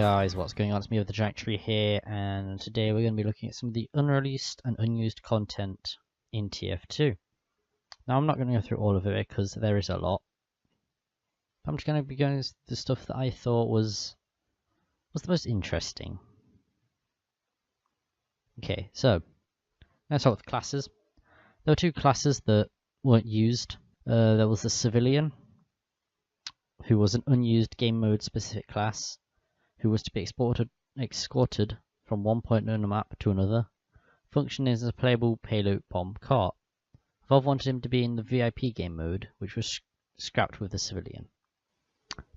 guys, what's going on? It's me with the Overthegiantree here, and today we're going to be looking at some of the unreleased and unused content in TF2. Now I'm not going to go through all of it because there is a lot. I'm just going to be going through the stuff that I thought was the most interesting. Okay, so let's start with classes. There were two classes that weren't used. There was the Civilian, who was an unused game mode specific class, who was to be escorted from one point on the map to another, functioning as a playable payload bomb cart. Valve wanted him to be in the VIP game mode, which was scrapped with the Civilian.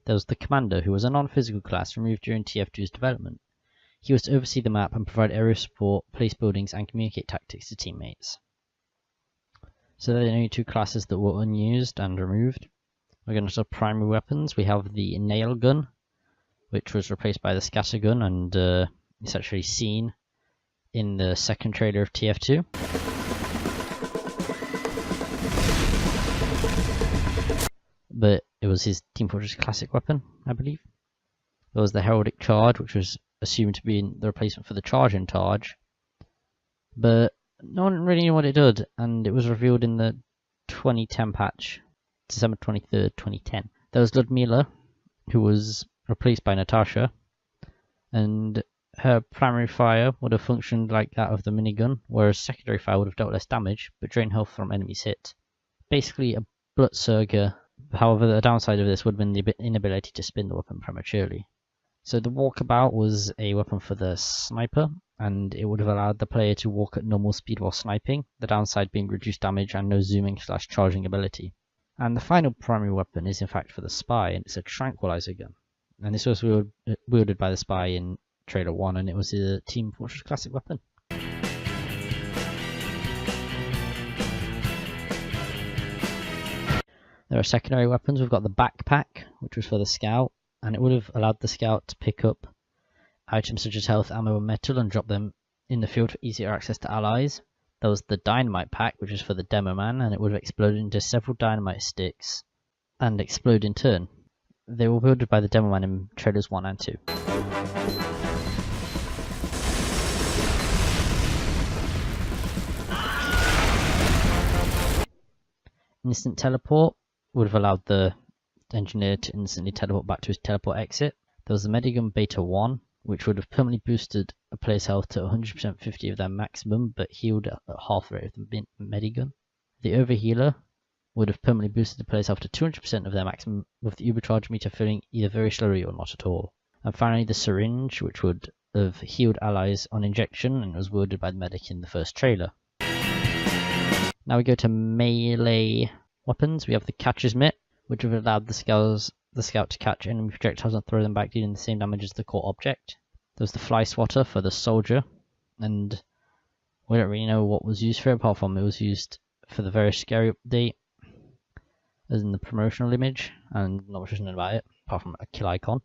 There was the Commander, who was a non-physical class removed during TF2's development. He was to oversee the map and provide area support, place buildings, and communicate tactics to teammates. So they're the only two classes that were unused and removed. We're going to start primary weapons. We have the nail gun, which was replaced by the scatter gun, and it's actually seen in the second trailer of TF2. But it was his Team Fortress Classic weapon, I believe. There was the Heraldic Charge, which was assumed to be the replacement for the Charge in Charge. But no one really knew what it did, and it was revealed in the 2010 patch, December 23rd, 2010. There was Ludmila, who was replaced by Natasha, and her primary fire would have functioned like that of the minigun, whereas secondary fire would have dealt less damage, but drained health from enemies hit. Basically a Bloodsurger. However, the downside of this would have been the inability to spin the weapon prematurely. So the Walkabout was a weapon for the sniper, and it would have allowed the player to walk at normal speed while sniping, the downside being reduced damage and no zooming/charging ability. And the final primary weapon is in fact for the Spy, and it's a Tranquilizer gun. And this was wielded by the Spy in Trailer 1, and it was a Team Fortress Classic weapon. There are secondary weapons. We've got the Backpack, which was for the Scout, and it would have allowed the Scout to pick up items such as health, ammo, and metal and drop them in the field for easier access to allies. There was the Dynamite Pack, which was for the Demo Man, and it would have exploded into several dynamite sticks and explode in turn. They were wielded by the Demo Man in Trailers 1 and 2. Instant Teleport would have allowed the engineer to instantly teleport back to his teleport exit. There was the Medigun Beta 1, which would have permanently boosted a player's health to 100% 50 of their maximum, but healed at half the rate of the Medigun. The Overhealer would have permanently boosted the player's health to 200% of their maximum, with the Ubercharge meter filling either very slowly or not at all. And finally the Syringe, which would have healed allies on injection, and was wielded by the medic in the first trailer. Now we go to melee weapons. We have the Catcher's Mitt, which would have allowed the Scout to catch enemy projectiles and throw them back, dealing the same damage as the core object. There was the Fly Swatter for the Soldier, and we don't really know what was used for it, apart from it was used for the very scary update, as in the promotional image, and not much is known about it, apart from a kill icon.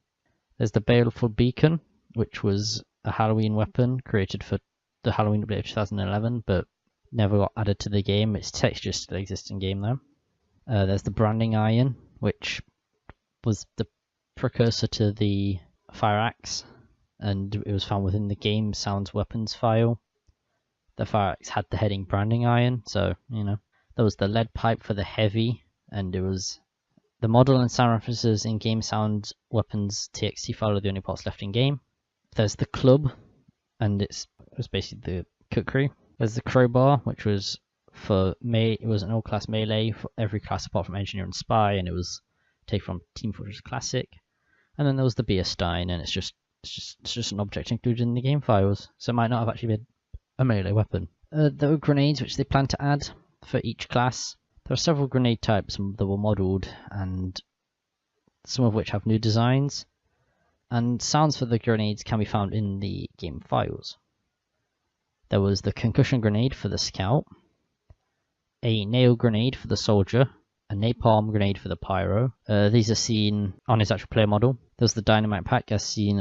There's the Baleful Beacon, which was a Halloween weapon created for the Halloween update of 2011, but never got added to the game. Its texture still exists in game though. There's the Branding Iron, which was the precursor to the Fire Axe, and it was found within the Game Sounds Weapons file. The Fire Axe had the heading Branding Iron, so, you know. There was the Lead Pipe for the Heavy, and it was the model and sound references in Game Sound Weapons TXT file are the only parts left in game. There's the Club, and it was basically the cookery. There's the Crowbar, which was for it was an all-class melee for every class apart from Engineer and Spy, and it was taken from Team Fortress Classic. And then there was the Beer Stein, and it's just an object included in the game files, so it might not have actually been a melee weapon. There were grenades, which they plan to add for each class. There are several grenade types that were modelled, and some of which have new designs, and sounds for the grenades can be found in the game files. There was the Concussion Grenade for the Scout, a Nail Grenade for the Soldier, a Napalm Grenade for the Pyro. These are seen on his actual player model. There's the Dynamite Pack as seen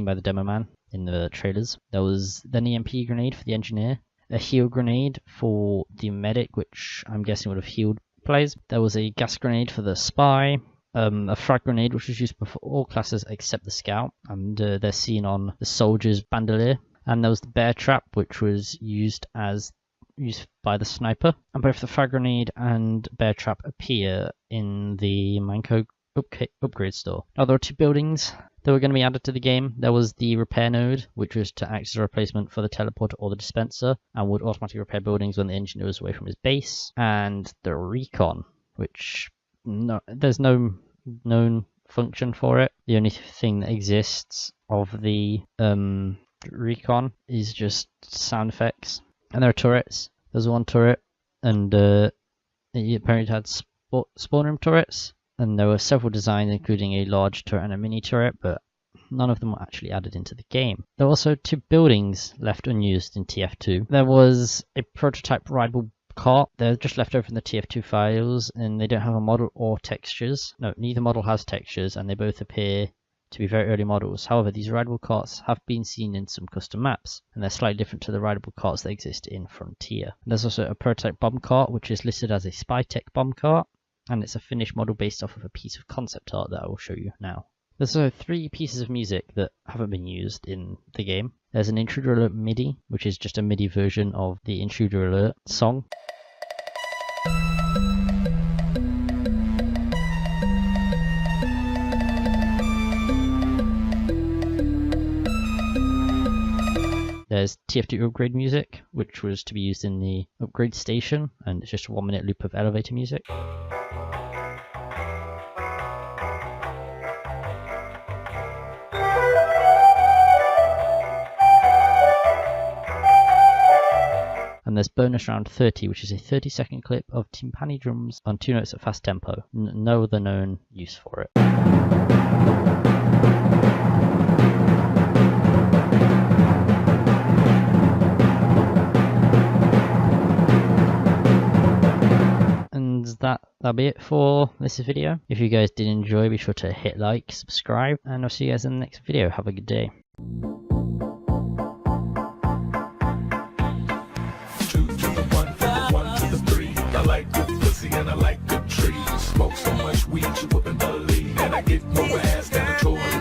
by the Demo Man in the trailers. There was an EMP Grenade for the Engineer, a Heal Grenade for the Medic, which I'm guessing would have healed players. There was a Gas Grenade for the Spy, a frag grenade, which was used for all classes except the scout, and they're seen on the soldier's bandolier. And there was the bear trap, which was used by the sniper. And both the frag grenade and bear trap appear in the Manco upgrade store. Now, there are 2 buildings that were going to be added to the game. There was the repair node, which was to act as a replacement for the teleporter or the dispenser, and would automatically repair buildings when the engineer was away from his base. And the recon, which there's no known function for it. The only thing that exists of the recon is just sound effects. And there are turrets. There's 1 turret, and it apparently had spawn room turrets. And there were several designs, including a large turret and a mini turret, but none of them were actually added into the game. There were also 2 buildings left unused in TF2. There was a prototype rideable cart. They're just left over in the TF2 files, and they don't have a model or textures. No, neither model has textures, and they both appear to be very early models. However, these rideable carts have been seen in some custom maps, and they're slightly different to the rideable carts that exist in Frontier. And there's also a prototype bomb cart, which is listed as a Spytech bomb cart, and it's a finished model based off of a piece of concept art that I will show you now. There's also 3 pieces of music that haven't been used in the game. There's an Intruder Alert MIDI, which is just a MIDI version of the Intruder Alert song. There's TF2 upgrade music, which was to be used in the upgrade station, and it's just a 1-minute loop of elevator music. And there's bonus round 30, which is a 30-second clip of timpani drums on 2 notes at fast tempo. No other known use for it. And that'll be it for this video. If you guys did enjoy, be sure to hit like, subscribe, and I'll see you guys in the next video. Have a good day. 2 to the 1, from the 1 to the 3. I like good pussy and I like good trees. Smoke so much weed you wouldn't believe, and I get more ass than a toilet.